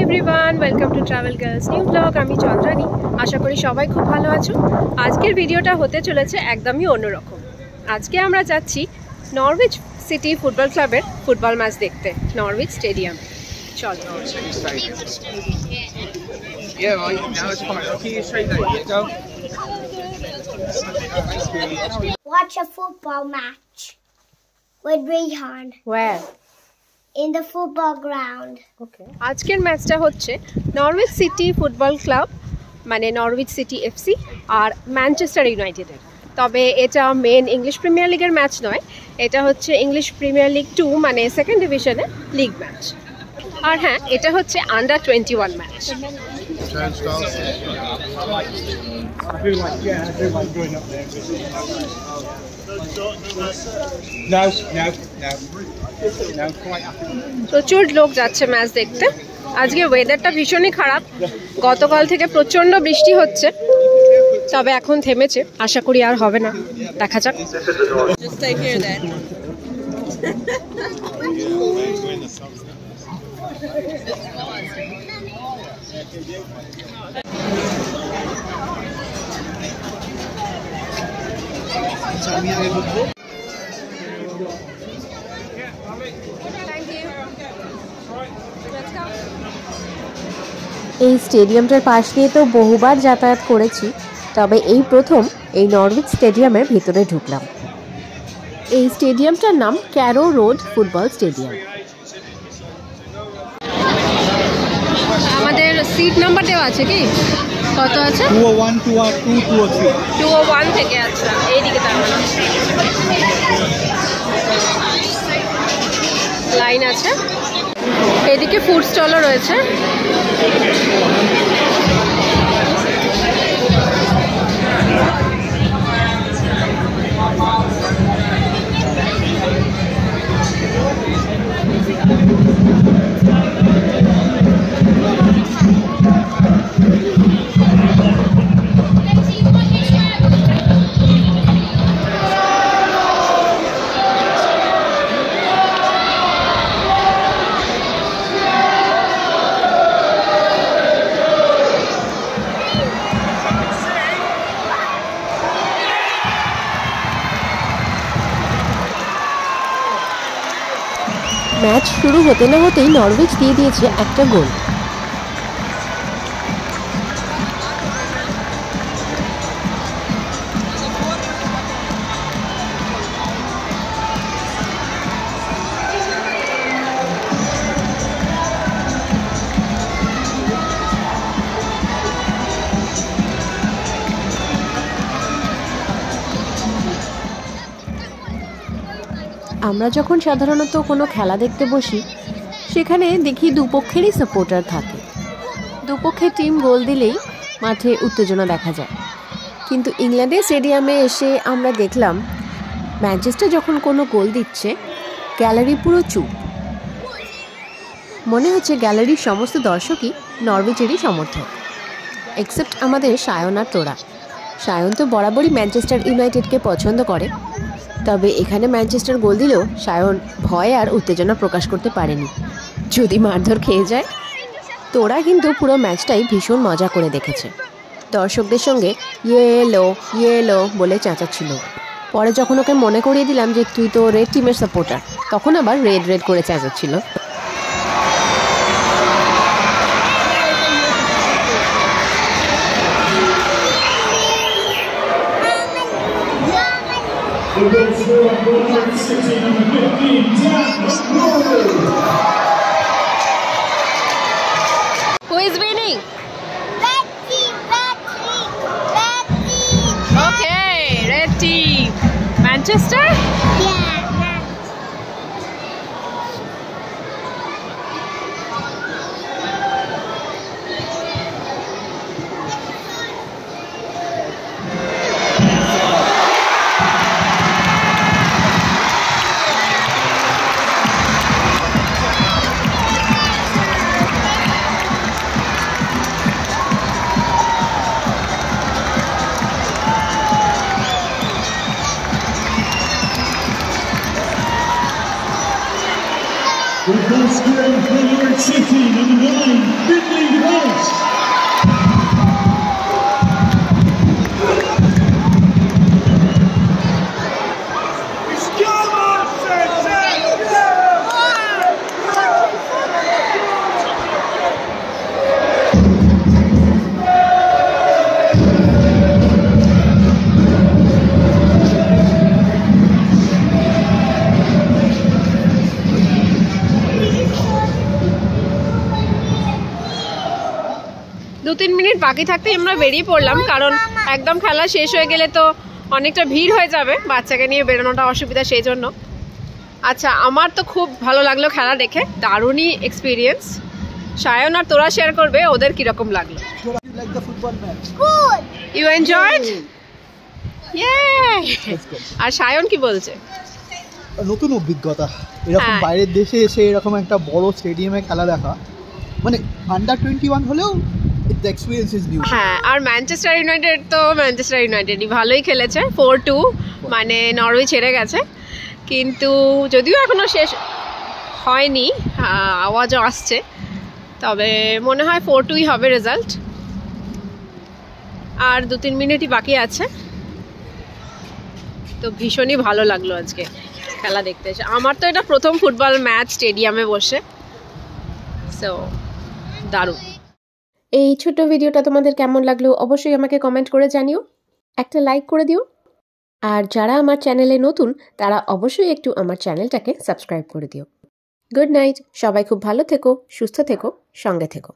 Everyone, welcome to travel girls new blog. আমি চন্দ্রানী। আশা করি সবাই খুব ভালো আছো। আজকের ভিডিওটা হতে চলেছে একদমই অন্যরকম। আজকে আমরা যাচ্ছি নরউইচ সিটি ফুটবল ক্লাবের ফুটবল ম্যাচ দেখতে, নরউইচ স্টেডিয়াম। চলো। Watch a football match with Rehan. Where? In the football ground. Okay. আজকের ম্যাচটা হচ্ছে নরউইচ সিটি ফুটবল ক্লাব মানে নরউইচ সিটি এফসি আর ম্যানচেস্টার ইউনাইটেডের। তবে এটা মেন ইংলিশ প্রিমিয়ার লিগের ম্যাচ নয়, এটা হচ্ছে ইংলিশ প্রিমিয়ার লিগ 2 মানে সেকেন্ড ডিভিশনের লিগ ম্যাচ। আর হ্যাঁ, এটা হচ্ছে আন্ডার 21 ম্যাচ। প্রচুর লোক যাচ্ছে ম্যাচ দেখতে। আজকে ওয়েদারটা ভীষণই খারাপ, গতকাল থেকে প্রচণ্ড বৃষ্টি হচ্ছে, তবে এখন থেমেছে। আশা করি আর হবে না, দেখা যাক। এই স্টেডিয়ামটার পাশ দিয়ে তো বহুবার যাতায়াত করেছি, তবে এই প্রথম এই নরউইচ স্টেডিয়ামের ভিতরে ঢুকলাম। এই স্টেডিয়ামটার নাম ক্যারো রোড ফুটবল স্টেডিয়াম। আমাদের সিট নাম্বার দেওয়া আছে কি? কত আছে? 201, 202, 203। 201 থেকে। আচ্ছা, এইদিকে তার মানে লাইন আছে। এদিকে ফুড স্টলও রয়েছে। ম্যাচ শুরু হতে না হতেই নরউইচ দিয়ে দিয়েছে একটা গোল। আমরা যখন সাধারণত কোনো খেলা দেখতে বসি, সেখানে দেখি দুপক্ষেরই সাপোর্টার থাকে। দুপক্ষের টিম গোল দিলেই মাঠে উত্তেজনা দেখা যায়। কিন্তু ইংল্যান্ডের স্টেডিয়ামে এসে আমরা দেখলাম ম্যানচেস্টার যখন কোনো গোল দিচ্ছে, গ্যালারি পুরো চুপ। মনে হচ্ছে গ্যালারির সমস্ত দর্শকই নরউইচেরই সমর্থক, এক্সেপ্ট আমাদের সায়ন আর তোরা। সায়ন তো বরাবরই ম্যানচেস্টার ইউনাইটেডকে পছন্দ করে, তবে এখানে ম্যানচেস্টার গোল দিলেও সায়ন ভয় আর উত্তেজনা প্রকাশ করতে পারেনি, যদি মারধর খেয়ে যায়। তোরা কিন্তু পুরো ম্যাচটাই ভীষণ মজা করে দেখেছে। দর্শকদের সঙ্গে ইয়েলো ইয়েলো বলে চেঁচাচ্ছিল। পরে যখন ওকে মনে করিয়ে দিলাম যে তুই তো রেড টিমের সাপোর্টার, তখন আবার রেড রেড করে চেঁচাচ্ছিল। Who is winning? Red team, red team, red team. Okay, red team. Manchester? Yeah. The goal scorer for Norwich City, number 9. 2-3 minute বাকি থাকতেই আমরা বেরিয়ে পড়লাম, কারণ একদম খেলা শেষ হয়ে গেলে তো অনেকটা ভিড় হয়ে যাবে, বাচ্চাকে নিয়ে বেরোনোটা অসুবিধা সেই জন্য। আচ্ছা, আমার তো খুব ভালো লাগলো খেলা দেখে, দারুণই এক্সপিরিয়েন্স। সায়ন আর তোরা শেয়ার করবে ওদের কিরকম লাগলো। Like the football match. Good. You enjoyed? Yeah! আর সায়ন কি বলছে? নতুন অভিজ্ঞতা, এরকম হ্যাঁ। বাইরের দেশে এসে এরকম একটা বড় স্টেডিয়ামে খেলা দেখা, মানে আন্ডার 21 হলেও দ্য এক্সপিরিয়েন্স ইজ নিউ। হ্যাঁ, আর ম্যানচেস্টার ইউনাইটেড তো ম্যানচেস্টার ইউনাইটেডই ভালোই খেলেছে, 4-2 মানে নরউইচ হেরে গেছে, কিন্তু যদিও এখনো শেষ হয়নি, আওয়াজও আসছে, তবে মনে হয় 4-2ই হবে রেজাল্ট। আর 2-3 মিনিটই বাকি আছে, তো ভীষণই ভালো লাগলো আজকে খেলা দেখতে এসে। আমার তো এটা প্রথম ফুটবল ম্যাচ স্টেডিয়ামে বসে, সো দারুণ। এই ছোট্ট ভিডিওটা তোমাদের কেমন লাগলো অবশ্যই আমাকে কমেন্ট করে জানিও, একটা লাইক করে দিও। আর যারা আমার চ্যানেলে নতুন তারা অবশ্যই একটু আমার চ্যানেলটাকে সাবস্ক্রাইব করে দিও। গুড নাইট, সবাই খুব ভালো থেকো, সুস্থ থেকো, সঙ্গে থেকো।